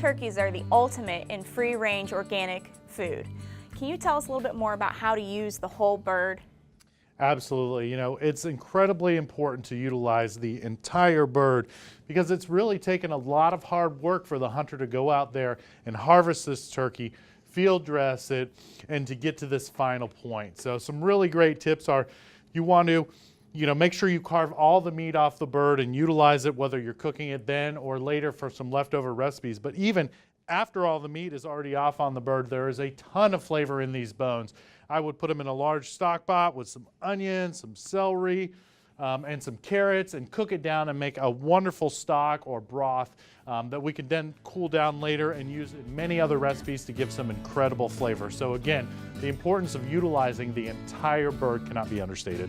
turkeys are the ultimate in free-range organic food. Can you tell us a little bit more about how to use the whole bird? Absolutely. You know, it's incredibly important to utilize the entire bird because it's really taken a lot of hard work for the hunter to go out there and harvest this turkey, field dress it, and to get to this final point. So some really great tips are you want to, make sure you carve all the meat off the bird and utilize it, whether you're cooking it then or later for some leftover recipes. But even after all the meat is already off on the bird, there is a ton of flavor in these bones. I would put them in a large stock pot with some onions, some celery, and some carrots, and cook it down and make a wonderful stock or broth that we can then cool down later and use in many other recipes to give some incredible flavor. So again, the importance of utilizing the entire bird cannot be understated.